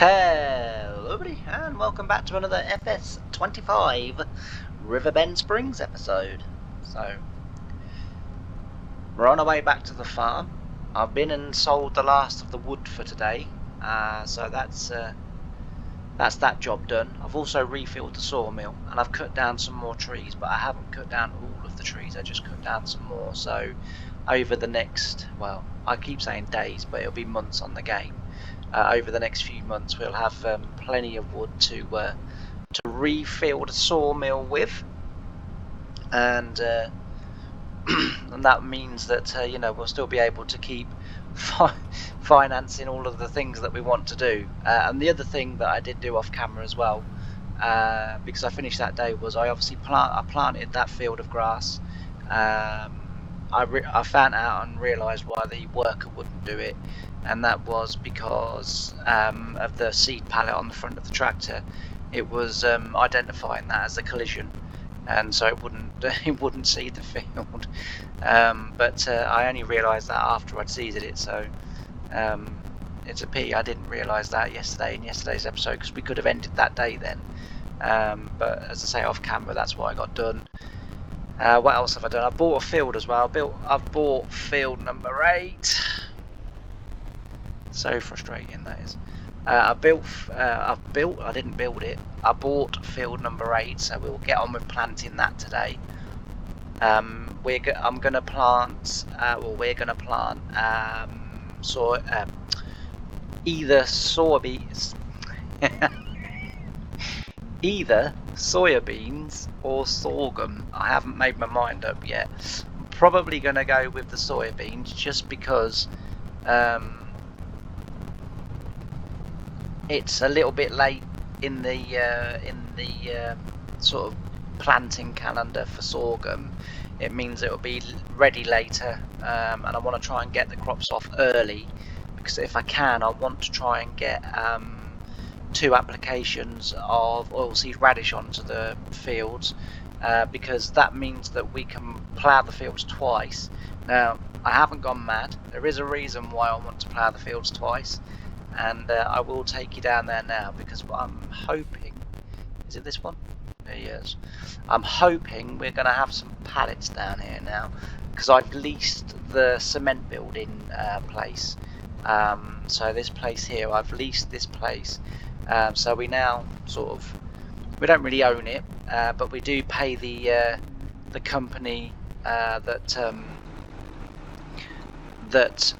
Hello everybody and welcome back to another FS25 Riverbend Springs episode. So we're on our way back to the farm. I've been and sold the last of the wood for today, so that's that job done. I've also refilled the sawmill and I've cut down some more trees, but I haven't cut down all of the trees, I just cut down some more. So over the next, well, I keep saying days, but it'll be months on the game. Over the next few months we'll have plenty of wood to refill the sawmill with, and and that means that we'll still be able to keep financing all of the things that we want to do. And the other thing that I did do off camera as well, because I finished that day, was I obviously planted that field of grass. I found out and realised why the worker wouldn't do it, and that was because of the seed pallet on the front of the tractor. It was identifying that as a collision, and so it wouldn't seed the field. But I only realised that after I'd seeded it, so it's a pity I didn't realise that yesterday in yesterday's episode, because we could have ended that day then. But as I say, off camera, that's what I got done. What else have I done? I bought a field as well. I've bought field number 8. So frustrating that is. I didn't build it. I bought field number 8, so we'll get on with planting that today. We're gonna plant either soybeans, either soybeans or sorghum. I haven't made my mind up yet. I'm probably gonna go with the soybeans just because it's a little bit late in the sort of planting calendar for sorghum. It means it will be ready later, and I want to try and get the crops off early, because if I can, I want to try and get 2 applications of oilseed radish onto the fields, because that means that we can plough the fields twice. Now, I haven't gone mad. There is a reason why I want to plough the fields twice, and I will take you down there now, because I'm hoping, is it this one? Yes. I'm hoping we're going to have some pallets down here now, because I've leased the cement building place. So this place here, I've leased this place. So we now we don't really own it, but we do pay the company that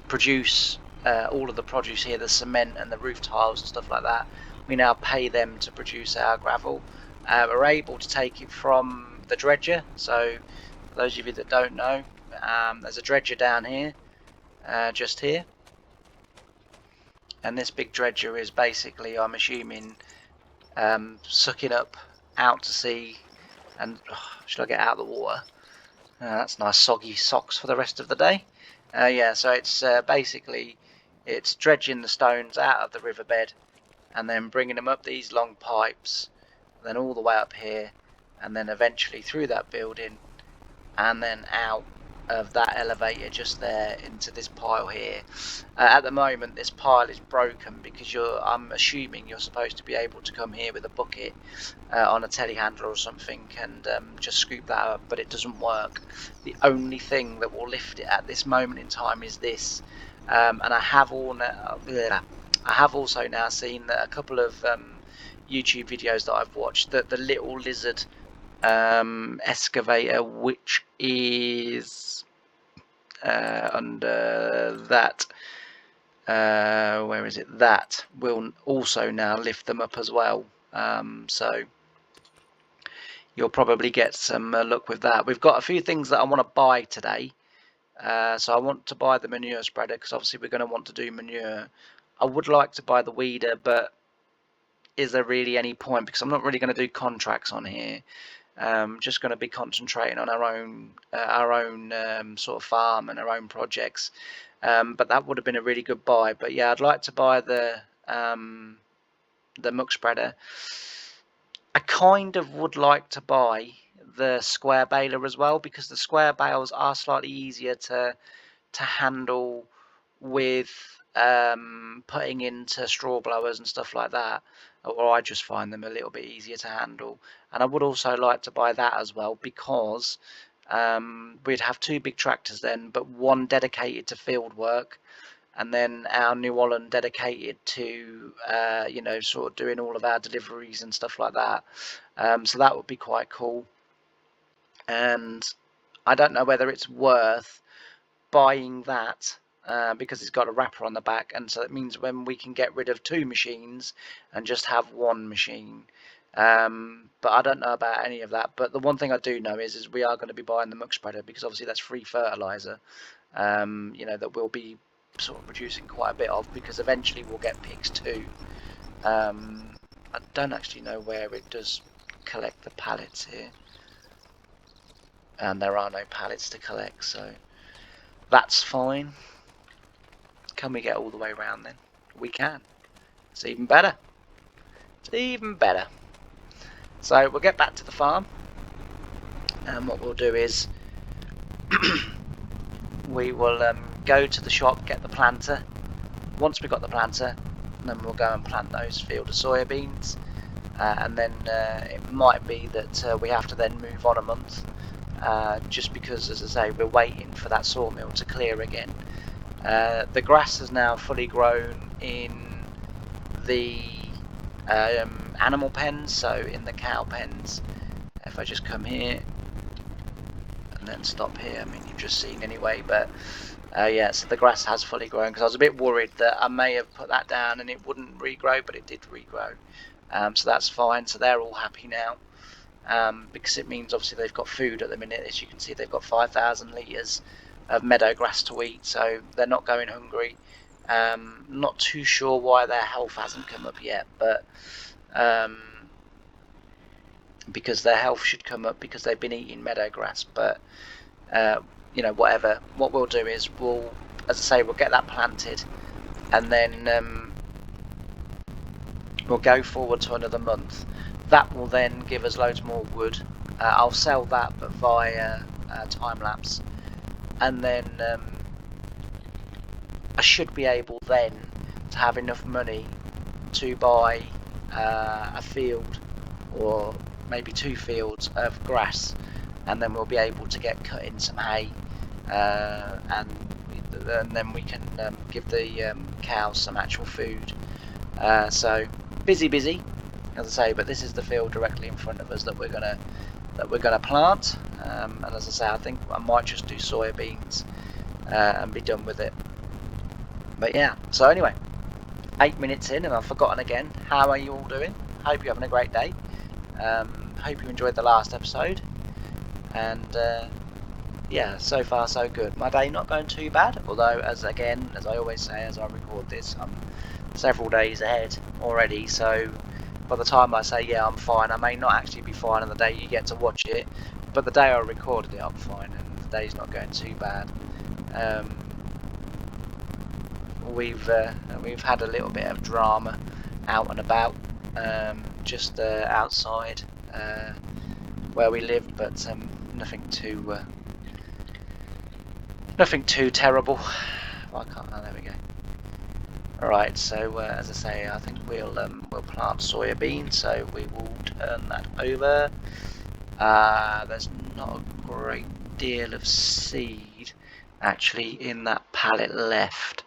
produce all of the produce here, the cement and the roof tiles and stuff like that. We now pay them to produce our gravel. We're able to take it from the dredger. So for those of you that don't know, there's a dredger down here, just here, and this big dredger is basically, I'm assuming, sucking up out to sea. And should I get out of the water? That's nice soggy socks for the rest of the day. Yeah, so it's basically, it's dredging the stones out of the riverbed and then bringing them up these long pipes, then all the way up here, and then eventually through that building, and then out of that elevator just there into this pile here. At the moment this pile is broken, because I'm assuming you're supposed to be able to come here with a bucket on a telehandler or something and just scoop that up, but it doesn't work. The only thing that will lift it at this moment in time is this, and I have also now seen that a couple of YouTube videos that I've watched, that the little lizard excavator, which is under that, where is it, that will also now lift them up as well. So you'll probably get some luck with that. We've got a few things that I want to buy today. So I want to buy the manure spreader, because obviously we're going to want to do manure. I would like to buy the weeder, but is there really any point, because I'm not really going to do contracts on here. Just going to be concentrating on our own sort of farm and our own projects. But that would have been a really good buy. But yeah, I'd like to buy the muck spreader. I kind of would like to buy the square baler as well, because the square bales are slightly easier to handle with putting into straw blowers and stuff like that, or I just find them a little bit easier to handle. And I would also like to buy that as well, because we'd have 2 big tractors then, but one dedicated to field work, and then our New Holland dedicated to sort of doing all of our deliveries and stuff like that. So that would be quite cool. And I don't know whether it's worth buying that, because it's got a wrapper on the back, and so it means when we can get rid of 2 machines and just have 1 machine. But I don't know about any of that. But the one thing I do know is we are going to be buying the muck spreader, because obviously that's free fertilizer, that we'll be sort of producing quite a bit of, because eventually we'll get pigs too. I don't actually know where it does collect the pallets here, and there are no pallets to collect, so that's fine. Can we get all the way around then? We can. It's even better. It's even better. So we'll get back to the farm, and what we'll do is we will go to the shop, get the planter. Once we've got the planter, then we'll go and plant those field of soybeans, and then it might be that we have to then move on a month, just because, as I say, we're waiting for that sawmill to clear again. The grass is now fully grown in the animal pens, so in the cow pens. If I just come here and then stop here, I mean, you've just seen anyway, but yeah, so the grass has fully grown, because I was a bit worried that I may have put that down and it wouldn't regrow, but it did regrow. So that's fine. So they're all happy now, because it means obviously they've got food at the minute. As you can see, they've got 5,000 litres of meadow grass to eat, so they're not going hungry. Not too sure why their health hasn't come up yet, but because their health should come up because they've been eating meadow grass. But whatever. What we'll do is we'll, as I say, we'll get that planted, and then we'll go forward to another month. That will then give us loads more wood. I'll sell that, but via time lapse, and then I should be able then to have enough money to buy a field, or maybe 2 fields of grass, and then we'll be able to get cutting some hay, and then we can give the cows some actual food. So busy, as I say. But this is the field directly in front of us that we're gonna plant, and as I say, I think I might just do soybeans and be done with it. But yeah, so anyway, 8 minutes in and I've forgotten again. How are you all doing? Hope you're having a great day. Hope you enjoyed the last episode, and yeah, so far so good. My day not going too bad, although as I always say, as I record this, I'm several days ahead already, so by the time I say yeah I'm fine, I may not actually be fine on the day you get to watch it, but the day I recorded it I'm fine, and the day's not going too bad. We've had a little bit of drama out and about, just outside where we live, but nothing too terrible. Why can't? Oh, there we go. All right, so as I say, I think we'll plant soybeans, so we will turn that over. There's not a great deal of seed actually in that pallet left,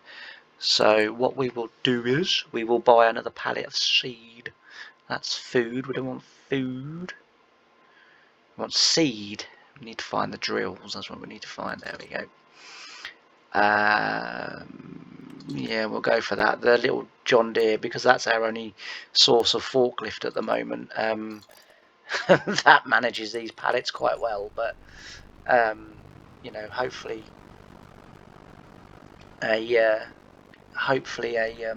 so what we will do is we will buy another pallet of seed. That's food. We don't want food. We want seed. We need to find the drills. That's what we need to find. There we go. Yeah, we'll go for that. The little John Deere, because that's our only source of forklift at the moment. That manages these pallets quite well, but hopefully a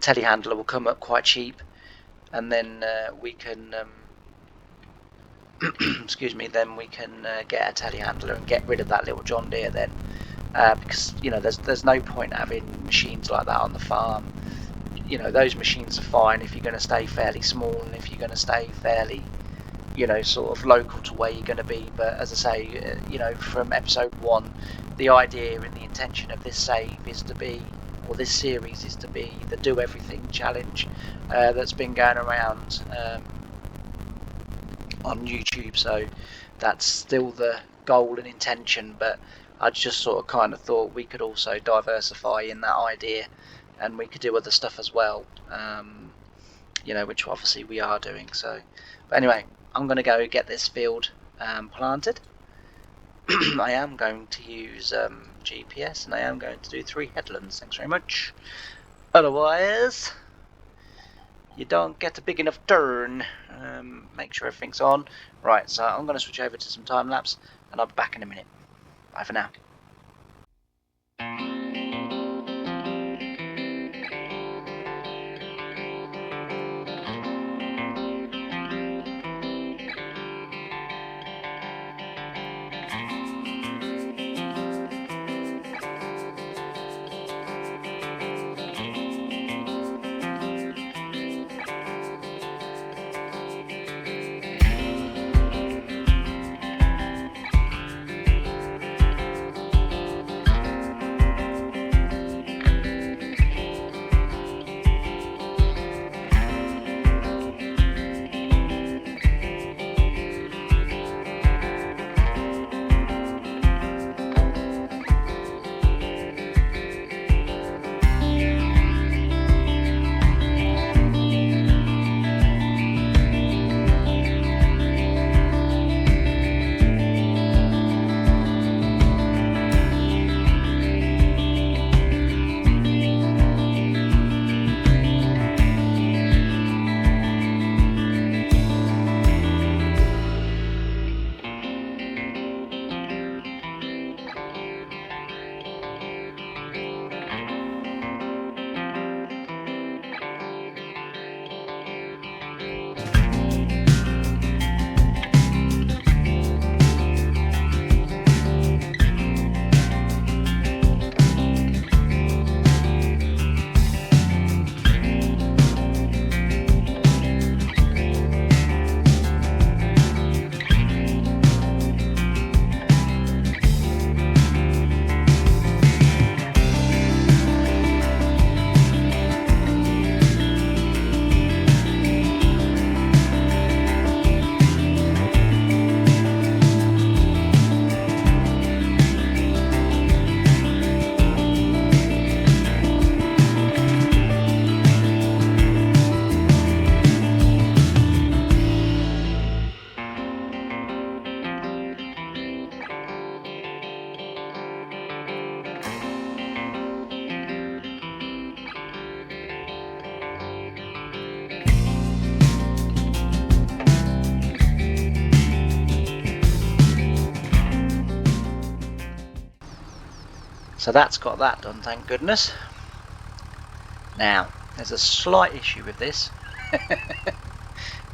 telehandler will come up quite cheap, and then we can excuse me, then we can get a telehandler and get rid of that little John Deere then, because there's no point having machines like that on the farm. Those machines are fine if you're going to stay fairly small, and if you're going to stay fairly sort of local to where you're going to be. But as I say, from episode 1, the idea and the intention of this save is to be or this series is to be the Do Everything challenge that's been going around on YouTube. So that's still the goal and intention, but I just sort of kind of thought we could also diversify in that idea, and we could do other stuff as well, you know, which obviously we are doing. So, but anyway, I'm going to go get this field planted. I am going to use GPS, and I am going to do 3 headlands. Thanks very much. Otherwise, you don't get a big enough turn. Make sure everything's on. Right, so I'm going to switch over to some time lapse, and I'll be back in a minute. Bye for now. So that's got that done, thank goodness. Now, there's a slight issue with this.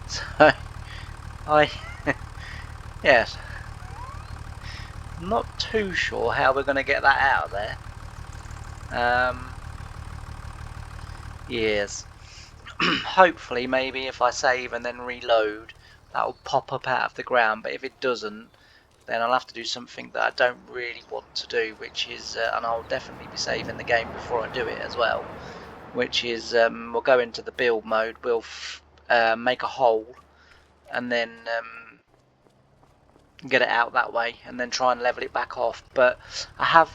So, yes, I'm not too sure how we're going to get that out of there. Yes. Hopefully, maybe if I save and then reload, that'll pop up out of the ground, but if it doesn't, then I'll have to do something that I don't really want to do, which is, and I'll definitely be saving the game before I do it as well, which is we'll go into the build mode, we'll make a hole, and then get it out that way, and then try and level it back off. But I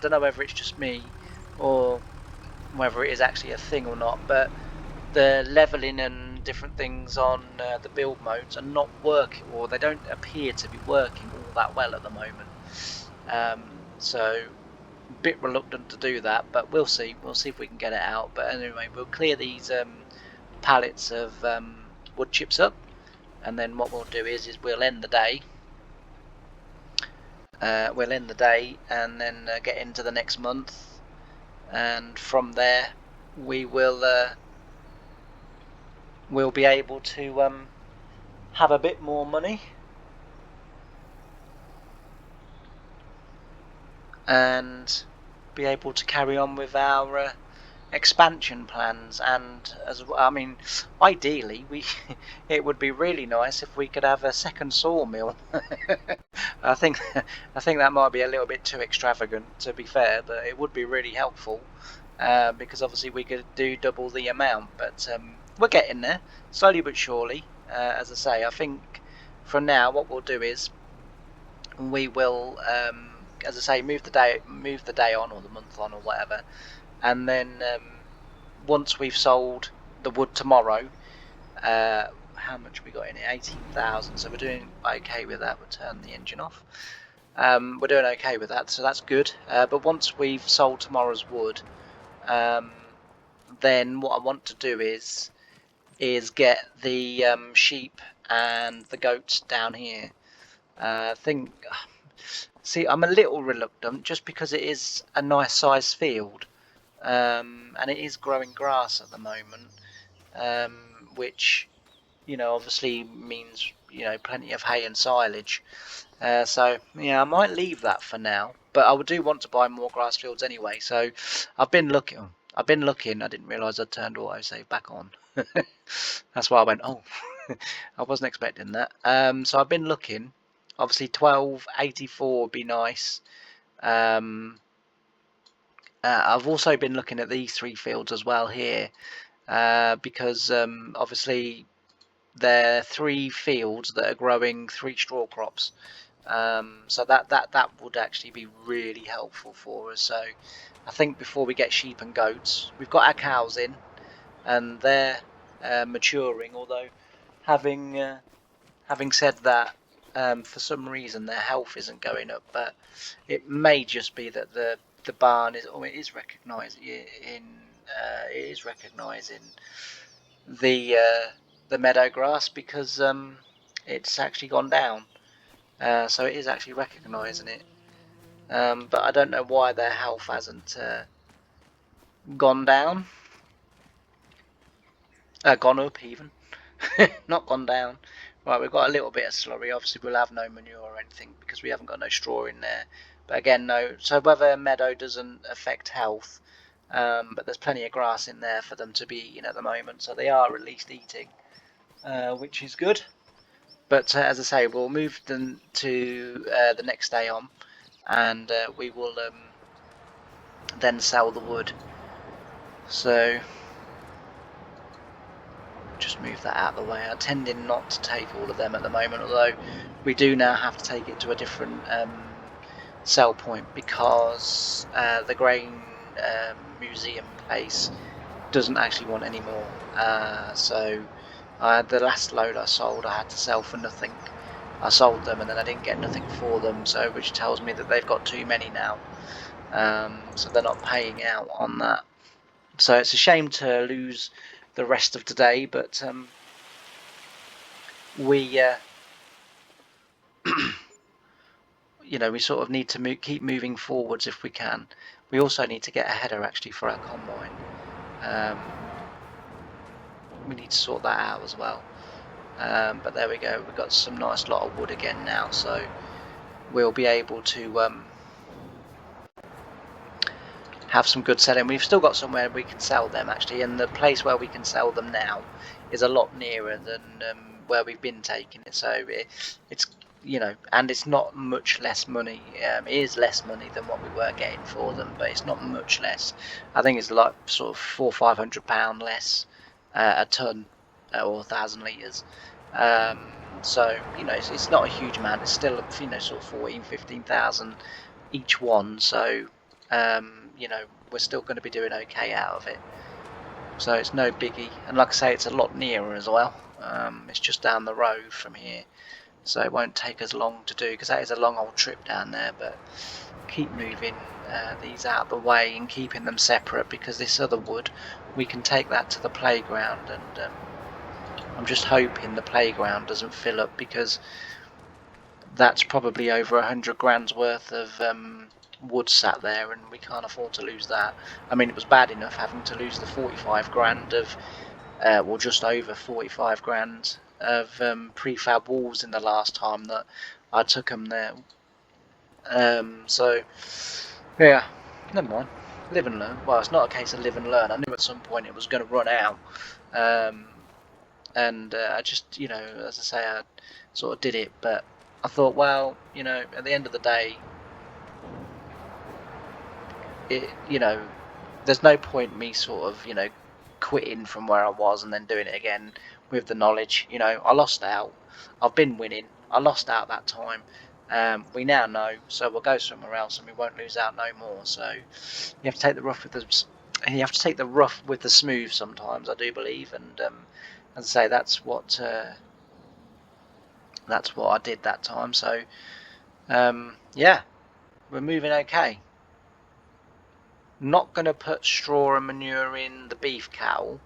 don't know whether it's just me or whether it is actually a thing or not, but the leveling and different things on the build modes are not working, or they don't appear to be working all that well at the moment. So a bit reluctant to do that, but we'll see if we can get it out. But anyway, we'll clear these pallets of wood chips up, and then what we'll do is we'll end the day. And then get into the next month, and from there we will we'll be able to have a bit more money and be able to carry on with our expansion plans. And as I mean, ideally it would be really nice if we could have a second sawmill. I think that might be a little bit too extravagant, to be fair, but it would be really helpful. because obviously we could do double the amount, but we're getting there slowly but surely. As I say, I think for now what we'll do is we will, as I say, move the day on, or the month on, or whatever, and then once we've sold the wood tomorrow, how much we got in it? 18,000. So we're doing okay with that. We'll turn the engine off. We're doing okay with that, so that's good. But once we've sold tomorrow's wood, then what I want to do is get the sheep and the goats down here. See, I'm a little reluctant just because it is a nice sized field, and it is growing grass at the moment, which obviously means plenty of hay and silage. So yeah, I might leave that for now, but I do want to buy more grass fields anyway. So I've been looking. I didn't realise I'd turned autosave back on. That's why I went, oh, I wasn't expecting that. So I've been looking. Obviously, 1284 would be nice. I've also been looking at these 3 fields as well here, because obviously they're 3 fields that are growing 3 straw crops. So that would actually be really helpful for us. So I think before we get sheep and goats, we've got our cows in, and they're maturing. Although having said that, for some reason their health isn't going up, but it may just be that the barn is, it is recognising the meadow grass, because it's actually gone down. So it is actually recognising it, but I don't know why their health hasn't gone down, gone up even, not gone down. Right, we've got a little bit of slurry. Obviously, we'll have no manure or anything because we haven't got no straw in there. But again, no. So whether meadow doesn't affect health, but there's plenty of grass in there for them to be eating at the moment, so they are at least eating, which is good. But as I say, we'll move them to the next day on, and we will then sell the wood. So just move that out of the way. I'm tending not to take all of them at the moment, although we do now have to take it to a different sell point, because the grain museum place doesn't actually want any more. So the last load I sold, I had to sell for nothing. I sold them and then I didn't get nothing for them, so which tells me that they've got too many now. So they're not paying out on that. So it's a shame to lose the rest of today, but we we sort of need to keep moving forwards if we can. We also need to get a header actually for our combine. We need to sort that out as well. But there we go, we've got some nice lot of wood again now, so we'll be able to have some good selling. We've still got somewhere we can sell them actually, and the place where we can sell them now is a lot nearer than where we've been taking it. So it's and it's not much less money. It is less money than what we were getting for them, but it's not much less. I think it's like sort of £400-500 less a ton, or 1,000 litres. So it's not a huge amount. It's still sort of 14,000-15,000 each one. So we're still going to be doing okay out of it. So it's no biggie, and like I say, it's a lot nearer as well. It's just down the road from here, so it won't take us long to do, because that is a long old trip down there. But keep moving these out of the way and keeping them separate, because this other wood, we can take that to the playground, and I'm just hoping the playground doesn't fill up, because that's probably over 100 grand's worth of wood sat there, and we can't afford to lose that. I mean, it was bad enough having to lose the 45 grand of well, just over 45 grand of prefab walls in the last time that I took them there. So yeah, never mind, live and learn. Well, it's not a case of live and learn. I knew at some point it was going to run out, and I just as I say, I sort of did it. But I thought, well, at the end of the day, there's no point me sort of, you know, quitting from where I was and then doing it again with the knowledge. You know, I lost out. I've been winning. I lost out that time. We now know, so we'll go somewhere else and we won't lose out no more. So you have to take the rough with the smooth sometimes, I do believe, and as I say, that's what I did that time. So yeah, we're moving okay. Not going to put straw and manure in the beef cow,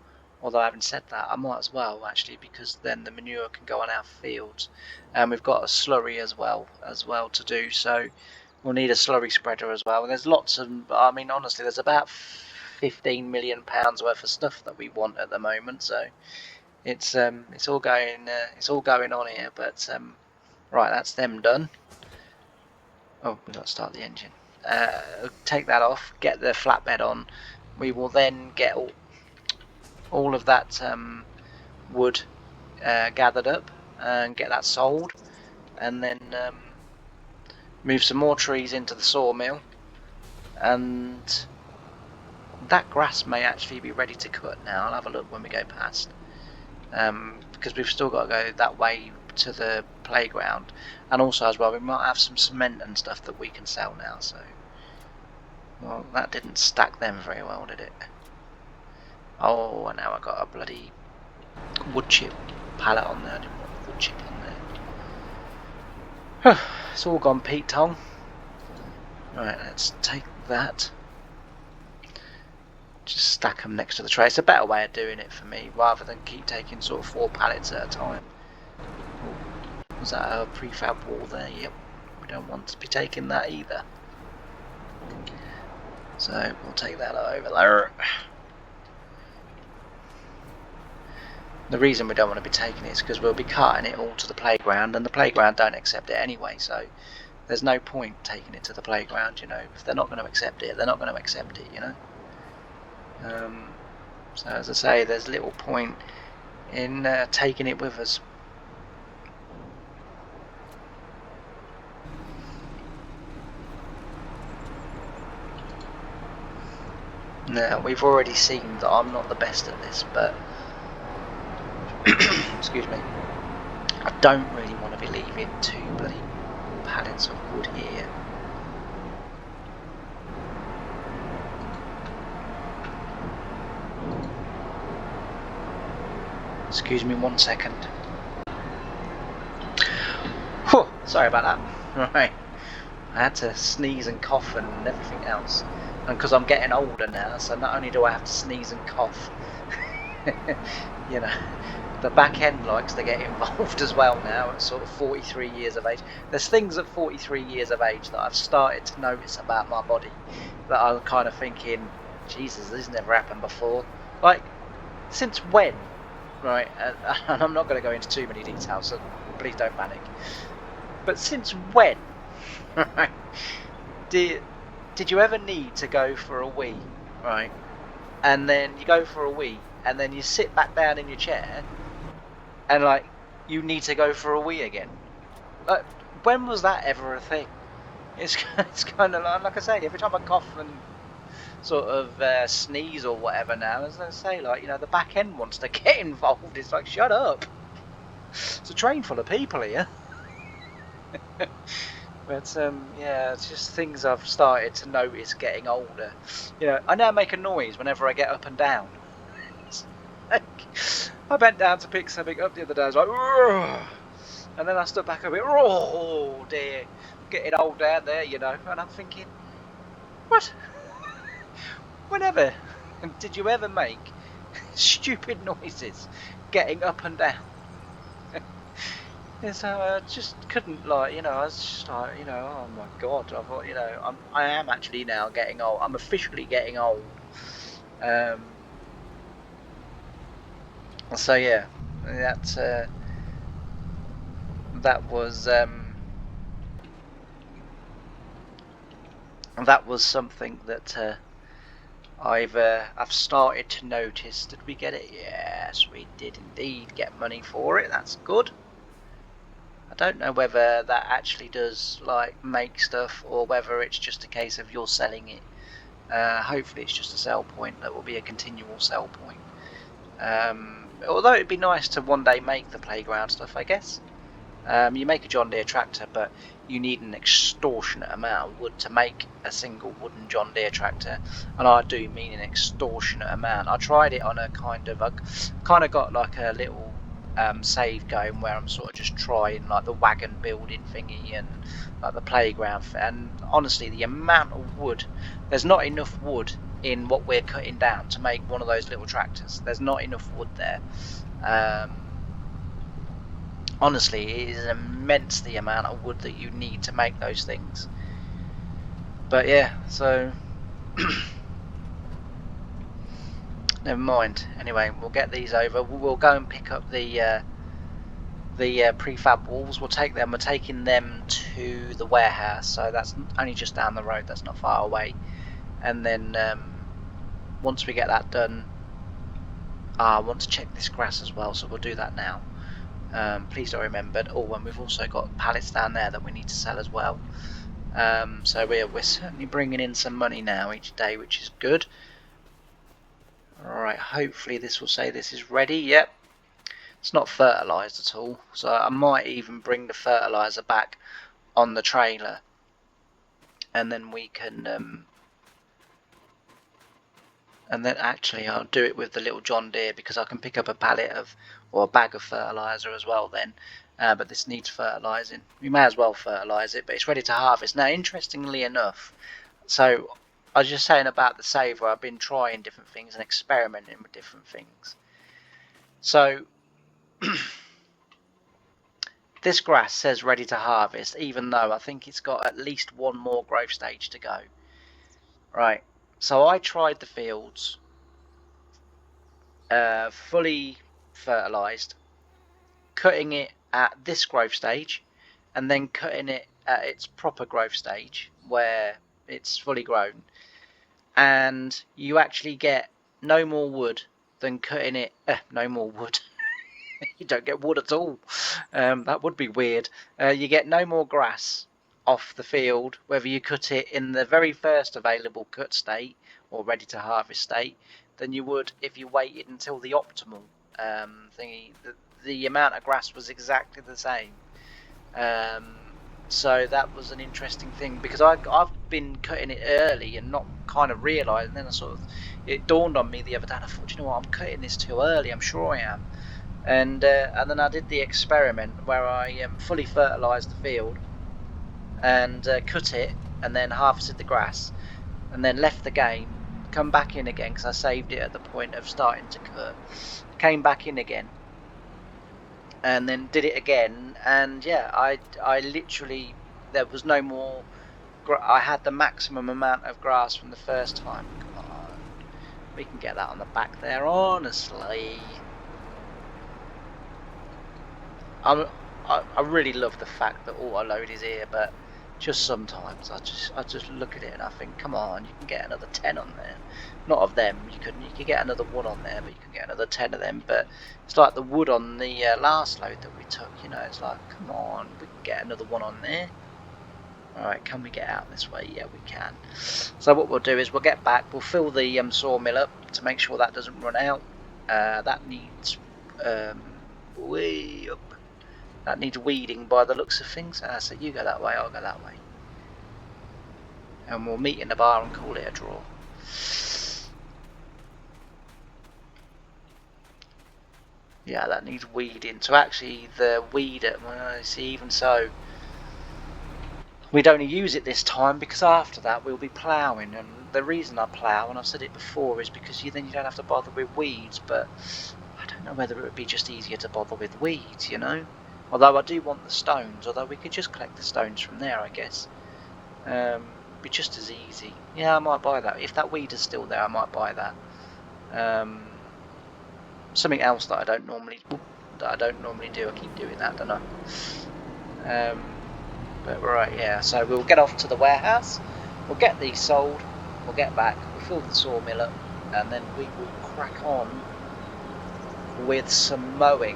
although having said that, I might as well actually, because then the manure can go on our fields, and we've got a slurry as well to do. So we'll need a slurry spreader as well. And there's lots of, I mean, honestly, there's about 15 million pounds worth of stuff that we want at the moment. So it's all going on here. But right, that's them done. Oh, we've got to start the engine. Take that off, get the flatbed on. We will then get all of that wood gathered up and get that sold, and then move some more trees into the sawmill, and that grass may actually be ready to cut now. I'll have a look when we go past, because we've still got to go that way to the playground, and also as well we might have some cement and stuff that we can sell now. So, well, that didn't stack them very well, did it? Oh, and now I got a bloody wood chip pallet on there. I didn't want wood chip on there. It's all gone Pete Tong. Right, let's take that. Just stack them next to the tray. It's a better way of doing it for me, rather than keep taking sort of 4 pallets at a time. Oh, was that a prefab wall there? Yep. We don't want to be taking that either. So we'll take that over there. The reason we don't want to be taking it is because we'll be carting it all to the playground, and the playground don't accept it anyway, so there's no point taking it to the playground, you know. If they're not going to accept it, they're not going to accept it, you know. So as I say, there's little point in taking it with us. Now, we've already seen that I'm not the best at this, but excuse me, I don't really want to be leaving 2 bloody pallets of wood here. Excuse me 1 second. Whew, sorry about that. Right, I had to sneeze and cough and everything else, and because I'm getting older now, so not only do I have to sneeze and cough, you know, the back end likes to get involved as well now at sort of 43 years of age. There's things at 43 years of age that I've started to notice about my body that I'm kind of thinking, Jesus, this never happened before. Like, since when? Right, and I'm not going to go into too many details, so please don't panic. But since when? Right, did you ever need to go for a wee? Right, and then you go for a wee, and then you sit back down in your chair, and like you need to go for a wee again. Like, when was that ever a thing? It's kind of like I say, every time I cough and sort of sneeze or whatever now, as I say, like, you know, the back end wants to get involved. It's like, shut up. It's a train full of people here. But yeah, it's just things I've started to notice getting older. You know, I now make a noise whenever I get up and down. Like, I bent down to pick something up the other day. I was like, "Ugh," and then I stood back a bit. Oh dear, getting old down there, you know. And I'm thinking, what? Whenever did you ever make stupid noises getting up and down? And so I just couldn't, like, you know, I was just like, you know, oh my god, I thought, you know, I am actually now getting old. I'm officially getting old. So yeah, that was something that I've started to notice. Did we get it? Yes, we did indeed get money for it. That's good. I don't know whether that actually does like make stuff, or whether it's just a case of you're selling it Hopefully it's just a sell point that will be a continual sell point. Although it'd be nice to one day make the playground stuff, I guess. You make a John Deere tractor, but you need an extortionate amount of wood to make a single wooden John Deere tractor, and I do mean an extortionate amount. I tried it on a I got like a little save going where I'm sort of just trying like the wagon building thingy and like the playground, and honestly the amount of wood, there's not enough wood in what we're cutting down to make one of those little tractors. There's not enough wood there. Honestly, it is immense the amount of wood that you need to make those things. But yeah, so never mind. Anyway, we'll get these over. We'll go and pick up the prefab walls. We'll take them. We're taking them to the warehouse, so that's only just down the road. That's not far away. And then once we get that done, I want to check this grass as well, so we'll do that now. Please don't remember. Oh, and we've also got pallets down there that we need to sell as well. So we're certainly bringing in some money now each day, which is good. Alright, hopefully this will say this is ready. Yep, it's not fertilised at all, so I might even bring the fertiliser back on the trailer, and then we can and then actually I'll do it with the little John Deere, because I can pick up a pallet of, or a bag of fertiliser as well then. But this needs fertilising. We may as well fertilise it, but it's ready to harvest. Now, interestingly enough, so I was just saying about the saver, I've been trying different things and experimenting with different things. So this grass says ready to harvest, even though I think it's got at least one more growth stage to go. Right, so I tried the fields fully fertilised, cutting it at this growth stage, and then cutting it at its proper growth stage where it's fully grown, and you actually get no more wood than cutting it. No more wood. You don't get wood at all. That would be weird. You get no more grass off the field, whether you cut it in the very first available cut state or ready to harvest state, than you would if you waited until the optimal thingy. The amount of grass was exactly the same. So that was an interesting thing, because I've been cutting it early and not kind of realised, and then it dawned on me the other day, and I thought, you know what, I'm cutting this too early, I'm sure I am. And then I did the experiment where I fully fertilised the field and cut it, and then harvested the grass, and then left the game, come back in again because I saved it at the point of starting to cut, came back in again, and then did it again, and yeah, I literally, there was no more, I had the maximum amount of grass from the first time. Come on, we can get that on the back there, honestly. I really love the fact that auto load is here, but just sometimes I just look at it and I think, come on, you can get another 10 on there. Not of them, you could get another one on there, but you can get another 10 of them. But it's like the wood on the last load that we took, you know, it's like, come on, we can get another one on there. Alright, can we get out this way? Yeah, we can. So what we'll do is we'll get back, we'll fill the sawmill up to make sure that doesn't run out. That needs way up. That needs weeding by the looks of things. So you go that way, I'll go that way. And we'll meet in the bar and call it a draw. Yeah, that needs weeding. So actually the weeder, well, see, even so, we'd only use it this time because after that we'll be ploughing. And the reason I plough, and I've said it before, is because then you don't have to bother with weeds. But I don't know whether it would be just easier to bother with weeds, you know? Although I do want the stones, although we could just collect the stones from there, I guess. Be just as easy. Yeah, I might buy that. If that weed is still there, I might buy that. Something else that I don't normally do. I keep doing that, don't I? But right, yeah. So we'll get off to the warehouse. We'll get these sold. We'll get back. We'll fill the sawmill up, and then we will crack on with some mowing.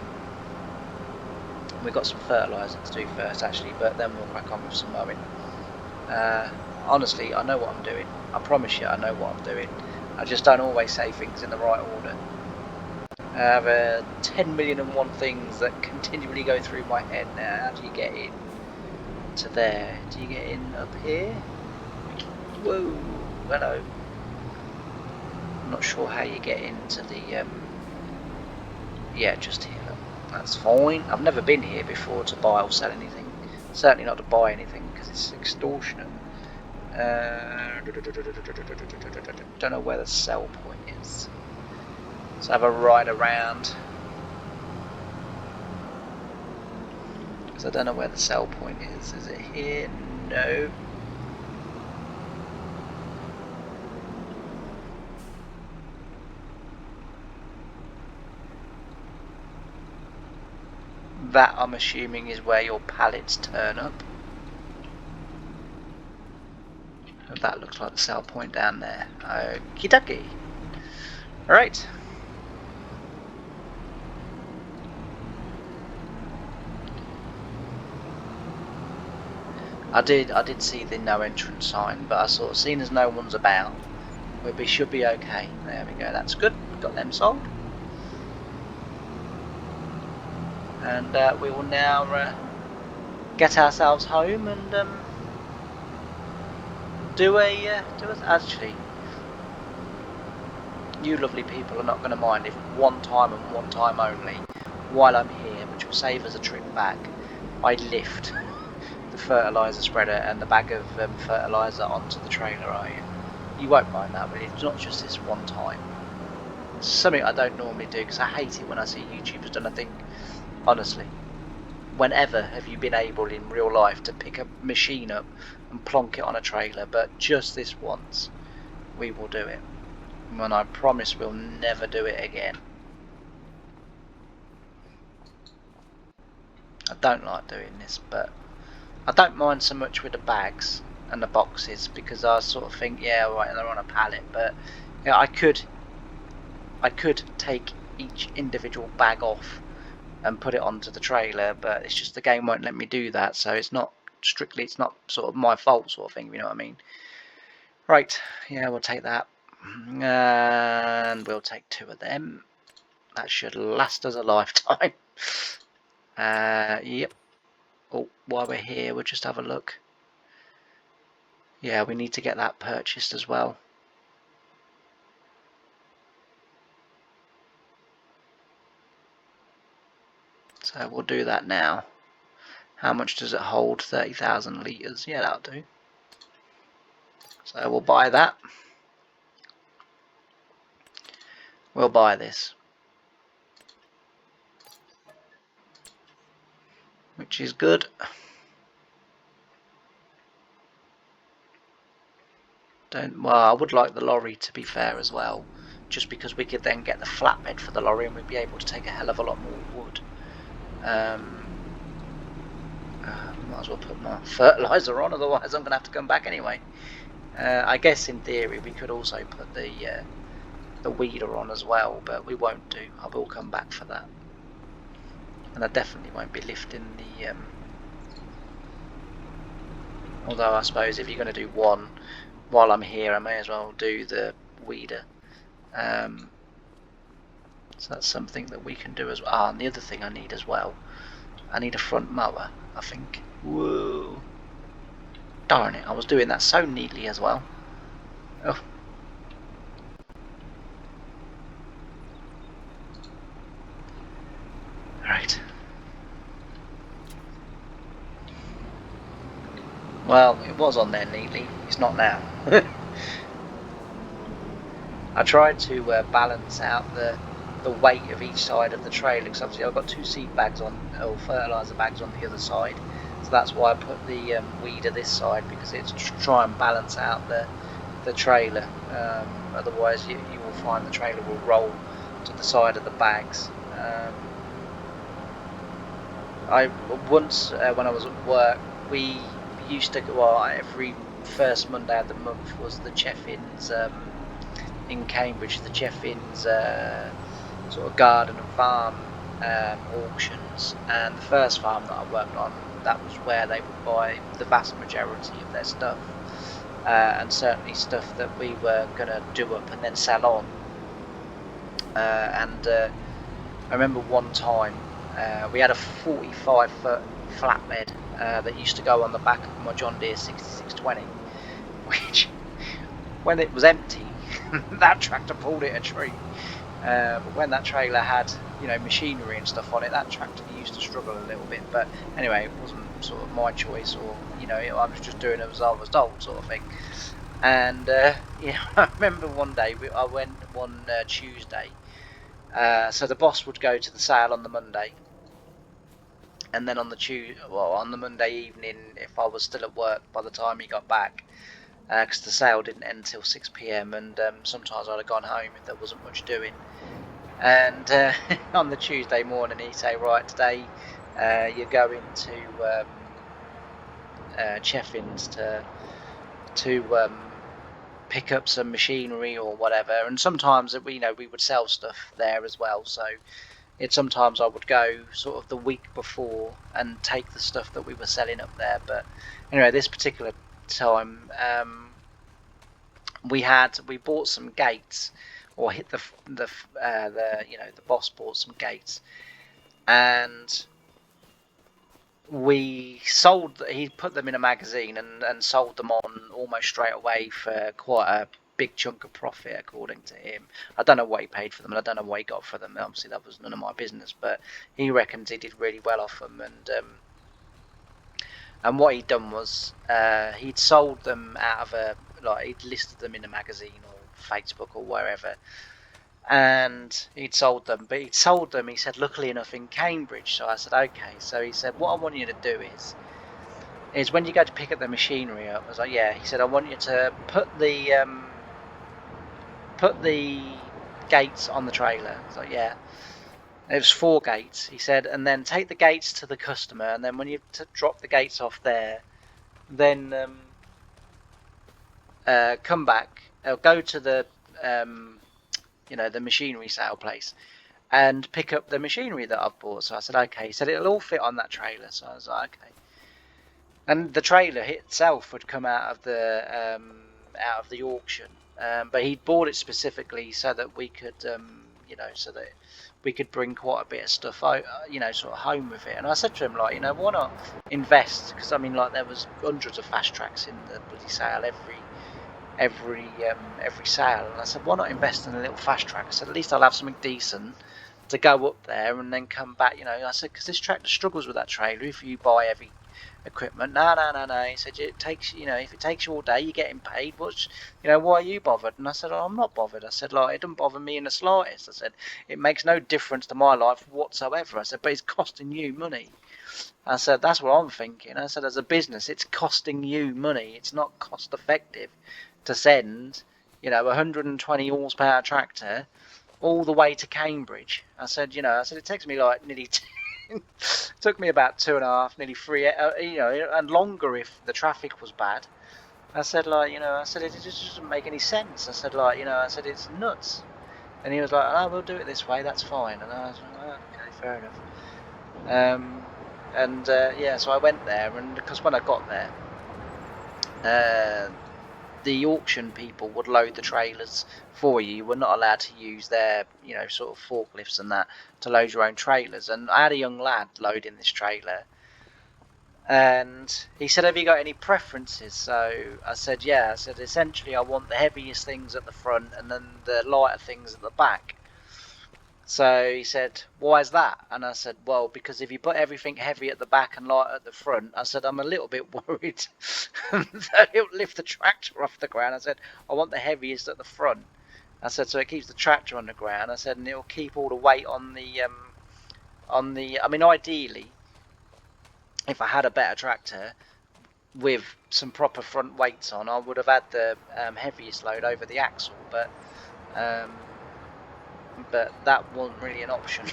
We've got some fertiliser to do first, actually, but then we'll crack on with some mowing. honestly, I know what I'm doing. I promise you, I know what I'm doing. I just don't always say things in the right order. I have 10 million and one things that continually go through my head now. How do you get in to there? Do you get in up here? Whoa, hello. I'm not sure how you get into the, yeah, just here. Look. That's fine. I've never been here before to buy or sell anything. Certainly not to buy anything because it's extortionate. Don't know where the sell point is. Let's have a ride around. Because I don't know where the sell point is. Is it here? No. That, I'm assuming, is where your pallets turn up. And that looks like the sell point down there. Okie dokie. Alright. I did see the no entrance sign, but I sort of seen as no one's about, we should be okay. There we go, that's good. Got them sold. And we will now get ourselves home and actually, you lovely people are not going to mind if one time and one time only, while I'm here, which will save us a trip back, I lift the fertiliser spreader and the bag of fertiliser onto the trailer, are you? You won't mind that, but it's not just this one time. It's something I don't normally do because I hate it when I see YouTubers do, and I think, honestly, whenever have you been able in real life to pick a machine up and plonk it on a trailer? But just this once, we will do it. And I promise we'll never do it again. I don't like doing this, but I don't mind so much with the bags and the boxes because I sort of think, yeah, right, they're on a pallet, but yeah, I could take each individual bag off and put it onto the trailer, but it's just the game won't let me do that, so it's not strictly, it's not sort of my fault sort of thing, you know what I mean? Right, yeah, we'll take that, and we'll take 2 of them. That should last us a lifetime. Yep. Oh, while we're here, we'll just have a look. Yeah, we need to get that purchased as well. So we'll do that now. How much does it hold? 30,000 litres. Yeah, that'll do. So we'll buy that. We'll buy this. Which is good. Well, I would like the lorry to be fair as well. Just because we could then get the flatbed for the lorry and we'd be able to take a hell of a lot more wood. Might as well put my fertiliser on, otherwise I'm going to have to come back anyway. I guess in theory we could also put the weeder on as well, but we won't do. I will come back for that. And I definitely won't be lifting the... although I suppose if you're going to do one while I'm here, I may as well do the weeder. So that's something that we can do as well. And the other thing I need as well, I need a front mower, I think. Whoa. Darn it, I was doing that so neatly as well. Oh. Right. Well, it was on there neatly. It's not now. I tried to balance out the weight of each side of the trailer, because obviously I've got 2 seed bags on, or fertiliser bags on the other side, so that's why I put the weeder this side, because it's to try and balance out the trailer. Otherwise you will find the trailer will roll to the side of the bags. I once when I was at work, we used to go out every first Monday of the month was the Cheffins in Cambridge, the Cheffins sort of garden and farm auctions, and the first farm that I worked on, that was where they would buy the vast majority of their stuff. and certainly stuff that we were going to do up and then sell on. And I remember one time we had a 45-foot flatbed that used to go on the back of my John Deere 6620, which when it was empty, that tractor pulled it a tree. But when that trailer had, machinery and stuff on it, that tractor used to struggle a little bit. But anyway, it wasn't sort of my choice, or I was just doing as I was told, sort of thing. And I remember one day I went one Tuesday. So the boss would go to the sale on the Monday, and then on the Monday evening, if I was still at work by the time he got back, because the sale didn't end until 6 p.m. and sometimes I'd have gone home if there wasn't much doing. And on the Tuesday morning, he'd say, right, today you're going to Cheffins to pick up some machinery or whatever. And sometimes we would sell stuff there as well. So sometimes I would go sort of the week before and take the stuff that we were selling up there. But anyway, this particular time, we bought some gates, or hit the boss bought some gates, and he put them in a magazine and sold them on almost straight away for quite a big chunk of profit, according to him. I don't know what he paid for them, and I don't know what he got for them. Obviously that was none of my business, but he reckons he did really well off them. And what he'd done was he'd sold them out of he'd listed them in a magazine or Facebook or wherever, and he'd sold them. But he'd sold them, he said, luckily enough, in Cambridge. So I said, okay. So he said, what I want you to do is when you go to pick up the machinery up, I was like, yeah. He said, I want you to put the gates on the trailer. I was like, yeah. It was 4 gates, he said, and then take the gates to the customer, and then when you drop the gates off there, then come back, go to the the machinery sale place and pick up the machinery that I've bought. So I said, okay. He said, it'll all fit on that trailer. So I was like, okay. And the trailer itself would come out of the auction, but he'd bought it specifically so that we could so that we could bring quite a bit of stuff out, sort of home with it. And I said to him, why not invest? Because there was hundreds of fast tracks in the bloody sale every sale, and I said, why not invest in a little fast track? I said, at least I'll have something decent to go up there and then come back. I said, because this tractor struggles with that trailer if you buy heavy equipment. No. He said, it takes, if it takes you all day, you're getting paid. Why are you bothered? And I said, I'm not bothered. I said, it doesn't bother me in the slightest. I said, it makes no difference to my life whatsoever. I said, but it's costing you money. I said, that's what I'm thinking. I said, as a business, it's costing you money. It's not cost effective to send, a 120 horsepower tractor all the way to Cambridge. I said, it takes me nearly took me about 2.5, nearly 3, and longer if the traffic was bad. I said, it just doesn't make any sense. I said, it's nuts. And he was like, oh, we'll do it this way, that's fine. And I was like, oh, okay, fair enough. So I went there, and because when I got there, the auction people would load the trailers for you. You were not allowed to use their, sort of forklifts and that to load your own trailers. And I had a young lad loading this trailer, and he said, have you got any preferences? So I said, yeah. I said, essentially, I want the heaviest things at the front and then the lighter things at the back. So he said, why is that? And I said, well, because if you put everything heavy at the back and light at the front, I said, I'm a little bit worried that it'll lift the tractor off the ground. I said, I want the heaviest at the front. I said, so it keeps the tractor on the ground. I said, and it'll keep all the weight on the, ideally, if I had a better tractor with some proper front weights on, I would have had the heaviest load over the axle, but that wasn't really an option.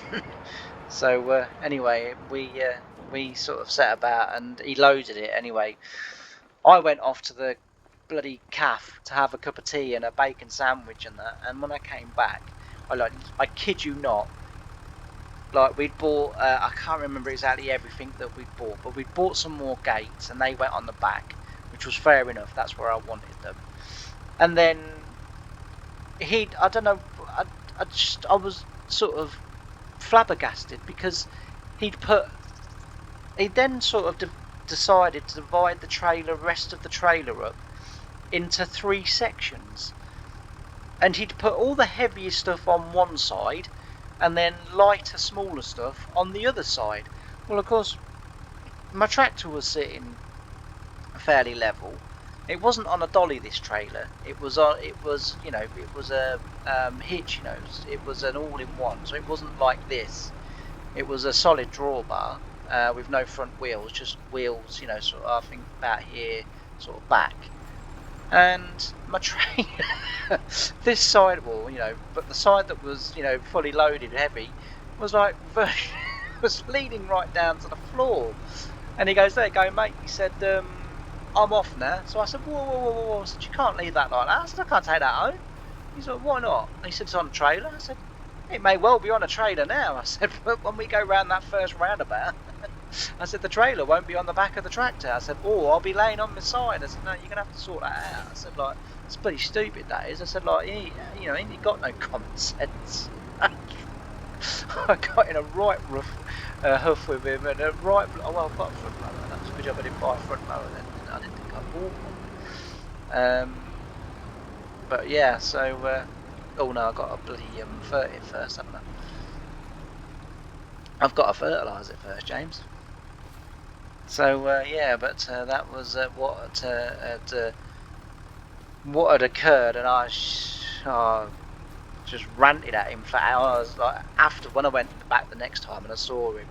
So anyway, we sort of set about, and he loaded it anyway. I went off to the bloody cafe to have a cup of tea and a bacon sandwich and that, and when I came back, I kid you not, we'd bought, I can't remember exactly everything that we'd bought, but we'd bought some more gates and they went on the back. which was fair enough. That's where I wanted them. And then I don't know, I was sort of flabbergasted because he then sort of decided to divide the rest of the trailer up into 3 sections. And he'd put all the heavier stuff on one side and then lighter, smaller stuff on the other side. Well, of course, my tractor was sitting fairly level. It wasn't on a dolly, this trailer. It was a hitch, it was an all-in-one, so it wasn't like this. It was a solid drawbar with no front wheels, just wheels, sort of, I think about here, sort of back. And my trailer, this side wall, but the side that was, fully loaded, heavy, was like was leading right down to the floor. And he goes, "There you go, mate." He said, "I'm off now." So I said, "Whoa, whoa, whoa, whoa!" I said, "You can't leave that like that." I said, "I can't take that home." He said, "Why not?" He said, "It's on a trailer." I said, "It may well be on a trailer now." I said, "But when we go round that first roundabout," I said, "the trailer won't be on the back of the tractor." I said, "Or I'll be laying on my side." I said, "No, you're gonna have to sort that out." I said, "Like, it's pretty stupid, that is." I said, "Like, ain't you got no common sense?" I got in a right rough huff with him, and I've got a front mower. That's a good job I didn't buy a front mower then. I didn't think I bought one. But yeah, so oh no, I got a bloody fertilise it first, haven't I? I've got to fertilise it first, James. So yeah, but that was what had occurred, and I just ranted at him for hours. Like, after, when I went back the next time and I saw him,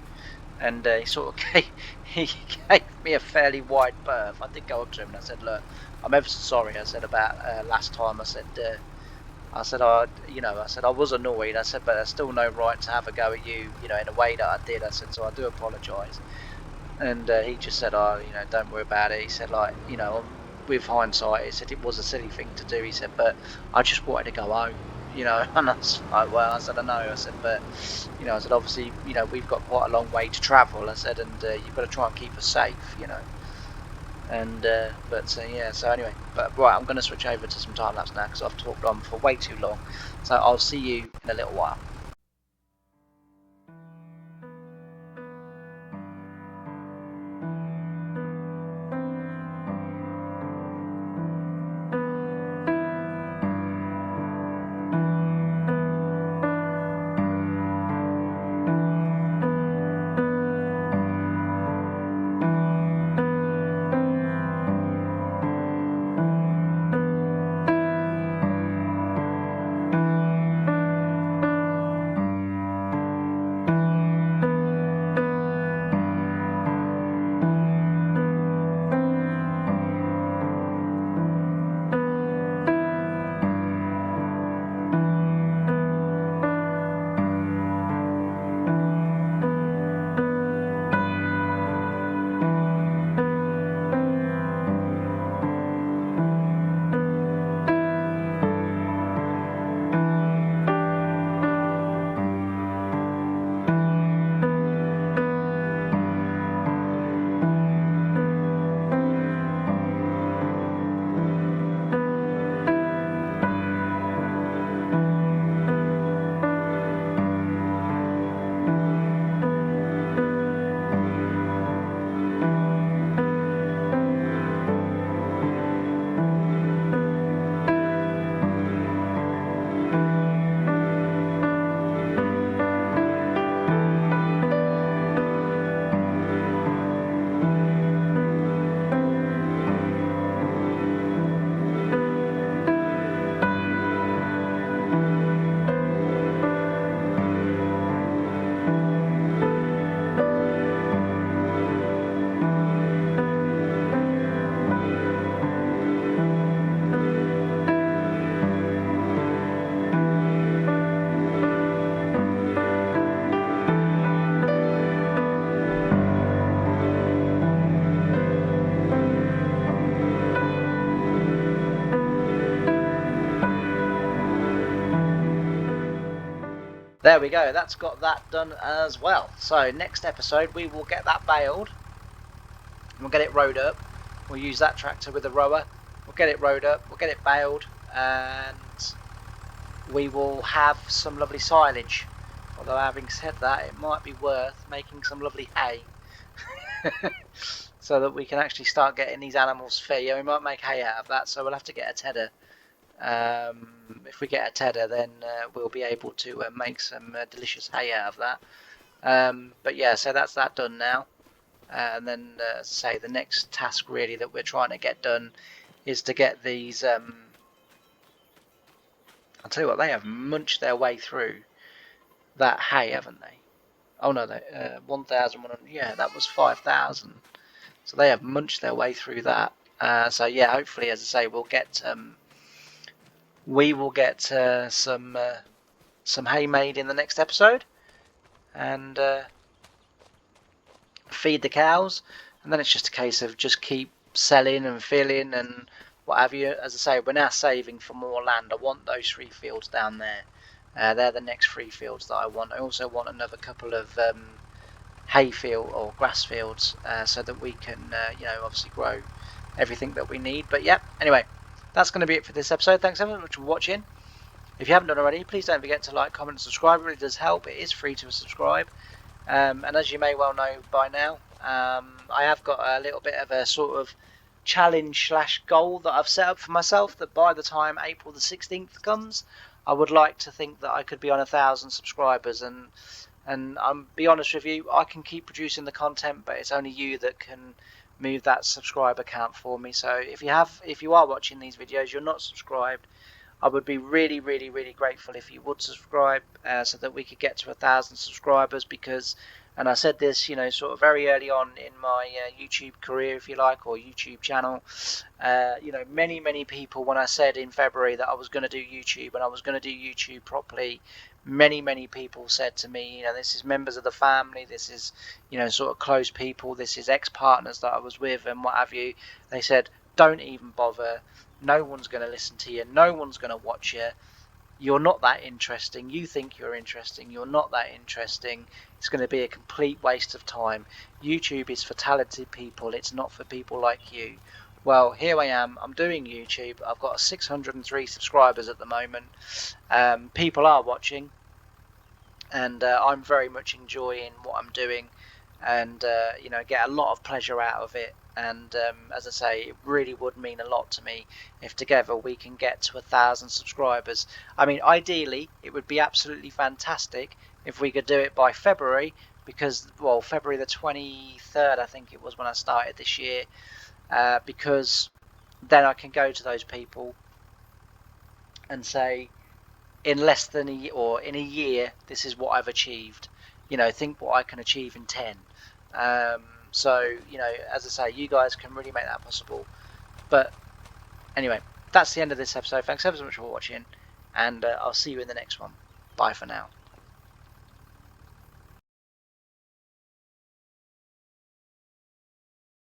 and he sort of he gave me a fairly wide berth. I did go up to him and I said, "Look, I'm ever so sorry." I said, "About last time." I said, I said, I was annoyed. I said, "But there's still no right to have a go at you, in a way that I did." I said, "So I do apologise." And he just said, "Oh, don't worry about it." He said, like, with hindsight, he said it was a silly thing to do. He said, "But I just wanted to go home." And I was like, "Well," I said, "I know." I said, "But, I said, obviously, we've got quite a long way to travel." I said, "And you've got to try and keep us safe, And, yeah, so anyway, but right, I'm going to switch over to some time lapse now because I've talked on for way too long. So I'll see you in a little while. There we go, that's got that done as well. So next episode we will get that baled, we'll get it rowed up, we'll use that tractor with a rower. We'll get it rowed up, we'll get it baled, and we will have some lovely silage. Although having said that, it might be worth making some lovely hay so that we can actually start getting these animals fed. Yeah, we might make hay out of that, so we'll have to get a tedder. If we get a tedder, then we'll be able to make some delicious hay out of that. But yeah, so that's that done now. And then, as I say, the next task really that we're trying to get done is to get these. I'll tell you what, they have munched their way through that hay, haven't they? Oh no, they 1,100. Yeah, that was 5,000. So they have munched their way through that. So yeah, hopefully, as I say, we will get some hay made in the next episode, and feed the cows, and then it's just a case of just keep selling and filling and what have you. As I say, we're now saving for more land. I want those 3 fields down there. They're the next 3 fields that I want. I also want another couple of hay field or grass fields so that we can obviously grow everything that we need. But yeah, anyway, that's going to be it for this episode. Thanks so much for watching. If you haven't done already, please don't forget to like, comment and subscribe. It really does help. It is free to subscribe. And as you may well know by now, I have got a little bit of a sort of challenge / goal that I've set up for myself, that by the time April the 16th comes, I would like to think that I could be on 1,000 subscribers. And I'm be honest with you, I can keep producing the content, but it's only you that can move that subscriber count for me. So if you are watching these videos, you're not subscribed, I would be really, really, really grateful if you would subscribe so that we could get to 1,000 subscribers. Because, and I said this, sort of very early on in my YouTube career, if you like, or YouTube channel, many, many people, when I said in February that I was going to do YouTube and I was going to do YouTube properly, many, many people said to me, this is members of the family, this is, sort of close people, this is ex-partners that I was with and what have you. They said, don't even bother. No one's going to listen to you. No one's going to watch you. You're not that interesting. You think you're interesting. You're not that interesting. It's going to be a complete waste of time. YouTube is for talented people. It's not for people like you. Well, here I am. I'm doing YouTube. I've got 603 subscribers at the moment. People are watching, and I'm very much enjoying what I'm doing, and get a lot of pleasure out of it. And as I say, it really would mean a lot to me if together we can get to 1,000 subscribers. I mean, ideally, it would be absolutely fantastic if we could do it by February, because, well, February the 23rd, I think it was when I started this year, because then I can go to those people and say, in less than in a year, this is what I've achieved. Think what I can achieve in 10. So, as I say, you guys can really make that possible. But anyway, that's the end of this episode. Thanks ever so much for watching, and I'll see you in the next one. Bye for now.